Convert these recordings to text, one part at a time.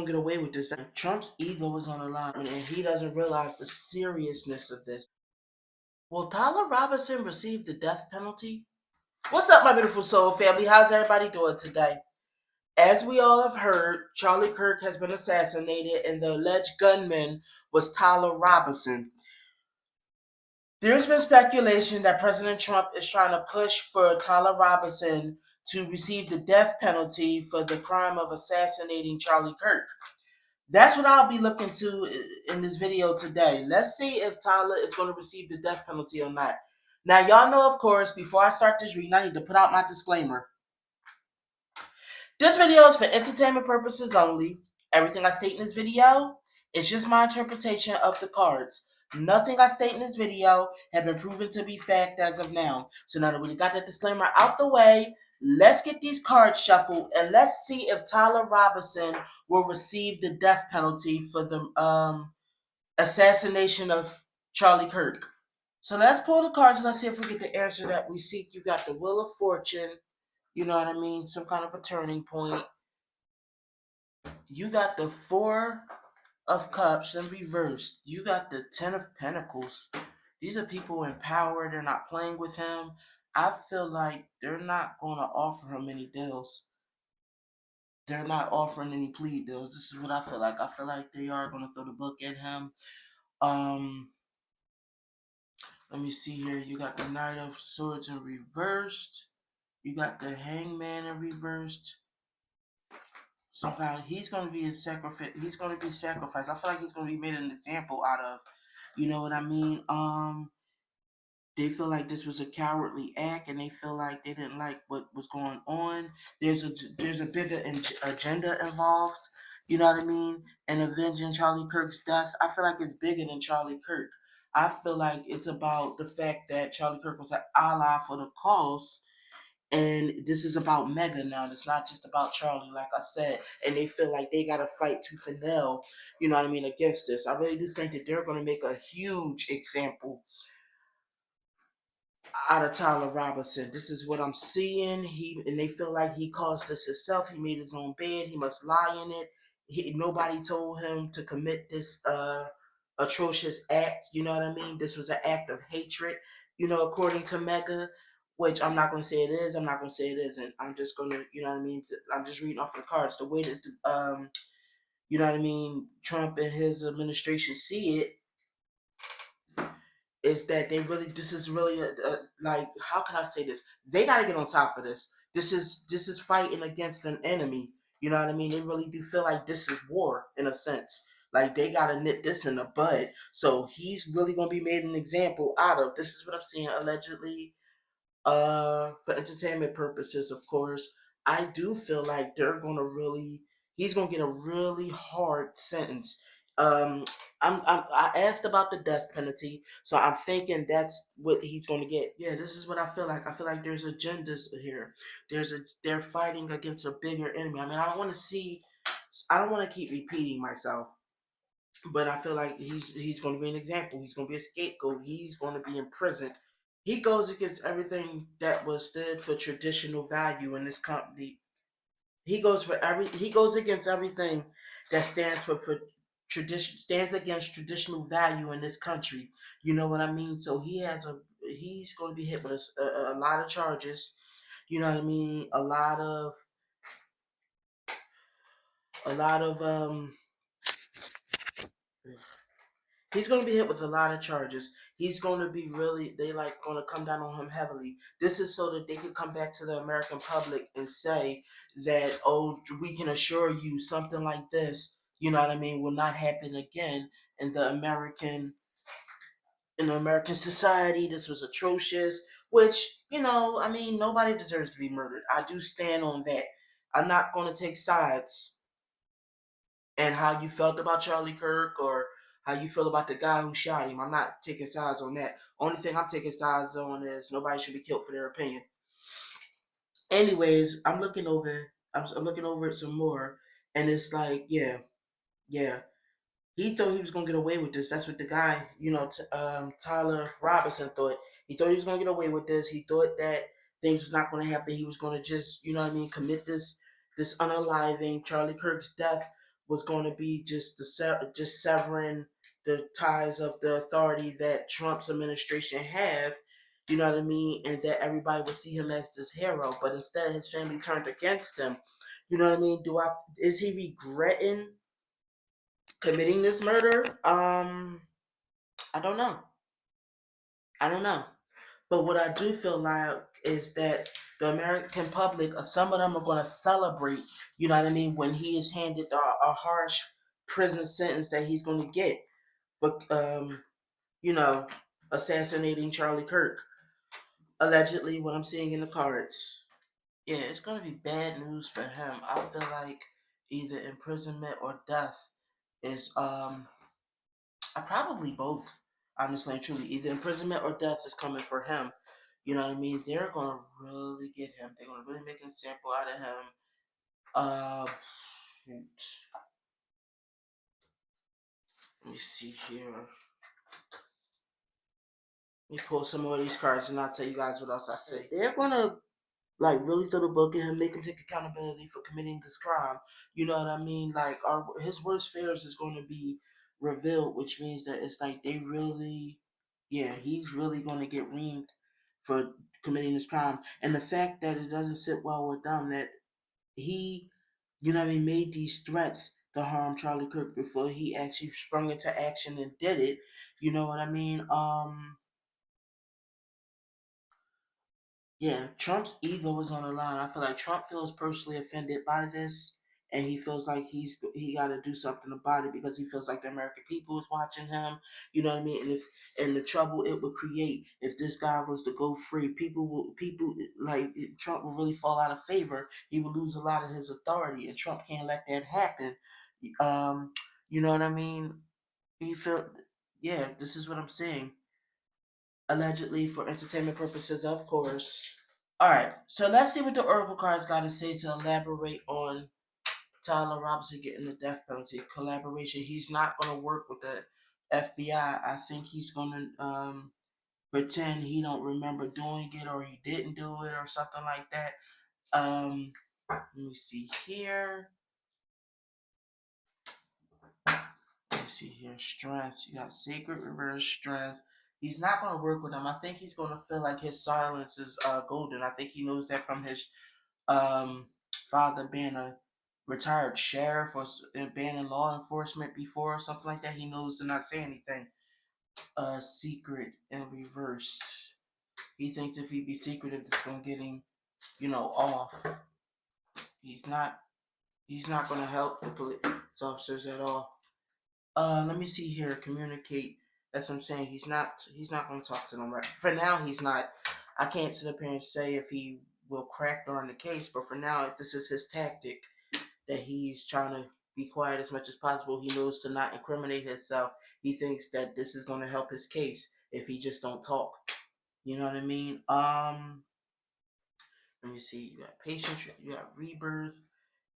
gonna get away with this. Trump's ego is on the line, and he doesn't realize the seriousness of this. Will Tyler Robinson receive the death penalty? What's up, my beautiful soul family? How's everybody doing today? As we all have heard, Charlie Kirk has been assassinated, and the alleged gunman was Tyler Robinson. There's been speculation that President Trump is trying to push for Tyler Robinson to receive the death penalty for the crime of assassinating Charlie Kirk. That's what I'll be looking to in this video today. Let's see if Tyler is going to receive the death penalty or not. Now, y'all know, of course, before I start this reading, I need to put out my disclaimer. This video is for entertainment purposes only. Everything I state in this video is just my interpretation of the cards. Nothing I state in this video has been proven to be fact as of now. So now that we got that disclaimer out the way, let's get these cards shuffled and let's see if Tyler Robinson will receive the death penalty for the assassination of Charlie Kirk. So let's pull the cards and let's see if we get the answer that we seek. You got the Wheel of Fortune. You know what I mean? Some kind of a turning point. You got the Four of Cups in reverse. You got the Ten of Pentacles. These are people in power. They're not playing with him. I feel like they're not going to offer him any deals. They're not offering any plea deals. This is what I feel like. I feel like they are going to throw the book at him. Let me see here. You got the Knight of Swords in reversed. You got the Hangman in reversed. Somehow he's going to be a sacrifice. He's going to be sacrificed. I feel like he's going to be made an example out of. You know what I mean? They feel like this was a cowardly act, and they feel like they didn't like what was going on. There's a bigger agenda involved. You know what I mean? And avenging Charlie Kirk's death. I feel like it's bigger than Charlie Kirk. I feel like it's about the fact that Charlie Kirk was an ally for the cause. And this is about Mega now. It's not just about Charlie, like I said. And they feel like they got to fight tooth and nail, you know what I mean, against this. I really do think that they're going to make a huge example out of Tyler Robinson. This is what I'm seeing. And they feel like he caused this himself. He made his own bed. He must lie in it. Nobody told him to commit this atrocious act. You know what I mean? This was an act of hatred, you know, according to Mega, which I'm not going to say it is. I'm not going to say it isn't. I'm just going to, you know what I mean? I'm just reading off the cards. The way that, you know what I mean, Trump and his administration see it is that this is really like, how can I say this? They got to get on top of this. This is fighting against an enemy. You know what I mean? They really do feel like this is war in a sense. Like they got to nip this in the bud. So he's really going to be made an example out of. This is what I'm seeing allegedly. For entertainment purposes, of course. I do feel like he's gonna get a really hard sentence. I asked about the death penalty, so I'm thinking that's what he's gonna get. Yeah, this is what I feel like. I feel like there's agendas here. They're fighting against a bigger enemy. I mean, I don't want to keep repeating myself, but I feel like he's going to be an example. He's going to be a scapegoat. He's going to be imprisoned. He goes against everything that was stood for traditional value in this company. He goes against everything that stands against traditional value in this country. You know what I mean? So he's going to be hit with a lot of charges. You know what I mean? A lot of he's going to be hit with a lot of charges. He's going to be going to come down on him heavily. This is so that they can come back to the American public and say that, oh, we can assure you something like this, you know what I mean, will not happen again in the American society. This was atrocious, which, you know, I mean, nobody deserves to be murdered. I do stand on that. I'm not going to take sides and how you felt about Charlie Kirk or how you feel about the guy who shot him. I'm not taking sides on that. Only thing I'm taking sides on is nobody should be killed for their opinion. Anyways, I'm looking over it some more, and it's like, yeah. He thought he was gonna get away with this. That's what the guy, you know, Tyler Robinson thought. He thought he was gonna get away with this. He thought that things was not gonna happen. He was gonna just, you know what I mean, commit this unaliving Charlie Kirk's death. was going to be just just severing the ties of the authority that Trump's administration have. You know what I mean, and that everybody would see him as this hero, but instead his family turned against him. You know what I mean? Do I is he regretting committing this murder? I don't know. I don't know. But what I do feel like is that the American public, some of them are going to celebrate, you know what I mean, when he is handed a harsh prison sentence that he's going to get for, you know, assassinating Charlie Kirk. Allegedly, what I'm seeing in the cards. Yeah, it's going to be bad news for him. I feel like either imprisonment or death is probably both. Honestly and truly, either imprisonment or death is coming for him. You know what I mean? They're gonna really get him. They're gonna really make an example out of him. Shoot. Let me see here. Let me pull some more of these cards, and I'll tell you guys what else I say. They're gonna like really throw the book at him, make him take accountability for committing this crime. You know what I mean? Like his worst fears is going to be revealed, which means that it's like they really, yeah, he's really going to get reamed for committing this crime. And the fact that it doesn't sit well with them that he, you know what I mean, made these threats to harm Charlie Kirk before he actually sprung into action and did it. You know what I mean? Yeah, Trump's ego is on the line. I feel like Trump feels personally offended by this, and he feels like he got to do something about it because he feels like the American people is watching him. You know what I mean? And the trouble it would create if this guy was to go free, people like Trump would really fall out of favor. He would lose a lot of his authority, and Trump can't let that happen. Um, you know what I mean? He felt, yeah. This is what I'm saying. Allegedly for entertainment purposes, of course. All right, so let's see what the Oracle cards got to say to elaborate on Tyler Robinson getting the death penalty. Collaboration. He's not going to work with the FBI. I think he's going to pretend he don't remember doing it or he didn't do it or something like that. Let me see here. Let me see here. Strength. You got sacred reverse strength. He's not going to work with him. I think he's going to feel like his silence is golden. I think he knows that from his um, father being a retired sheriff or being in law enforcement before or something like that. He knows to not say anything. Secret and reversed. He thinks if he be secretive, it's gonna get him, off. He's not. He's not gonna help the police officers at all. Let me see here. Communicate. That's what I'm saying. He's not. He's not gonna talk to them right for now. He's not. I can't sit up here and say if he will crack during the case, but for now, if this is his tactic that he's trying to be quiet as much as possible. He knows to not incriminate himself. He thinks that this is going to help his case if he just don't talk. You know what I mean? Let me see. You got patience, you got rebirth,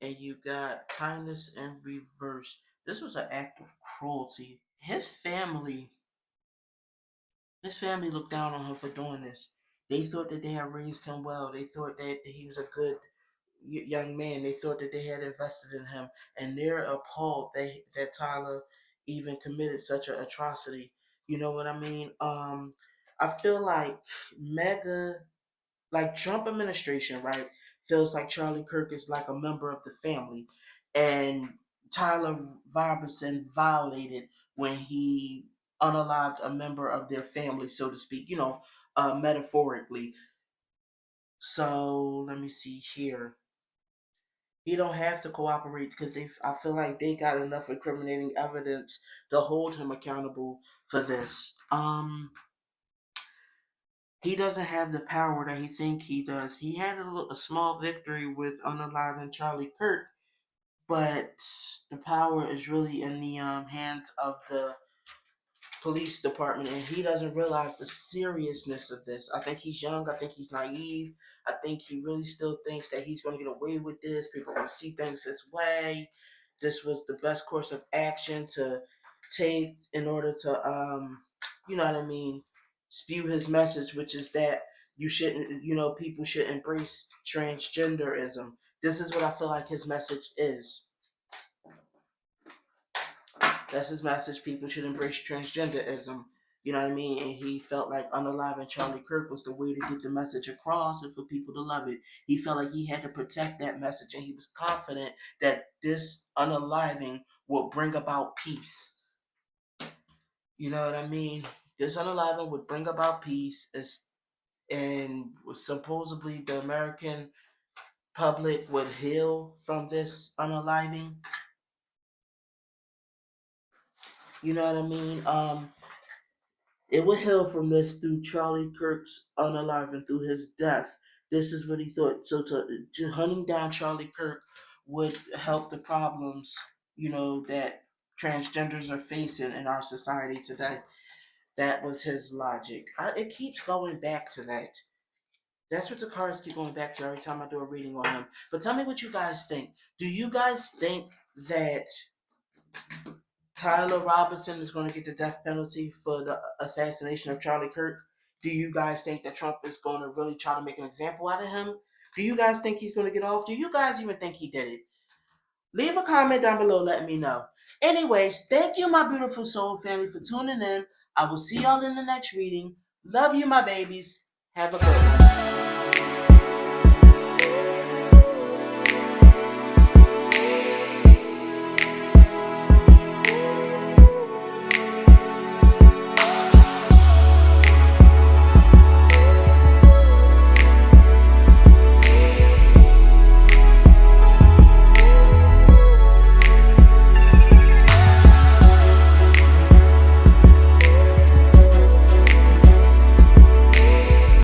and you got kindness and reverse. This was an act of cruelty. His family looked down on him for doing this. They thought that they had raised him well. They thought that he was a good young man. They thought that they had invested in him, and they're appalled that Tyler even committed such an atrocity. You know what I mean? I feel like mega, like Trump administration, right, feels like Charlie Kirk is like a member of the family, and Tyler Robinson violated when he unalived a member of their family, so to speak. Metaphorically. So let me see here. He don't have to cooperate because I feel like they got enough incriminating evidence to hold him accountable for this. He doesn't have the power that he think he does. He had a small victory with unaliving Charlie Kirk, but the power is really in the hands of the police department, and he doesn't realize the seriousness of this. I think he's young. I think he's naive. I think he really still thinks that he's going to get away with this. People are going to see things his way. This was the best course of action to take in order to, you know what I mean, spew his message, which is that people should embrace transgenderism. This is what I feel like his message is. That's his message. People should embrace transgenderism. You know what I mean? And he felt like unaliving Charlie Kirk was the way to get the message across and for people to love it. He felt like he had to protect that message, and he was confident that this unaliving would bring about peace. You know what I mean? This unaliving would bring about peace, and supposedly the American public would heal from this unaliving. You know what I mean? It would heal from this through Charlie Kirk's unaliving, through his death. This is what he thought. So to hunting down Charlie Kirk would help the problems, that transgenders are facing in our society today. That was his logic. It keeps going back to that. That's what the cards keep going back to every time I do a reading on him. But tell me what you guys think. Do you guys think that Tyler Robinson is going to get the death penalty for the assassination of Charlie Kirk? Do you guys think that Trump is going to really try to make an example out of him? Do you guys think he's going to get off? Do you guys even think he did it? Leave a comment down below letting me know. Anyways, thank you, my beautiful soul family, for tuning in. I will see y'all in the next reading. Love you, my babies. Have a good one.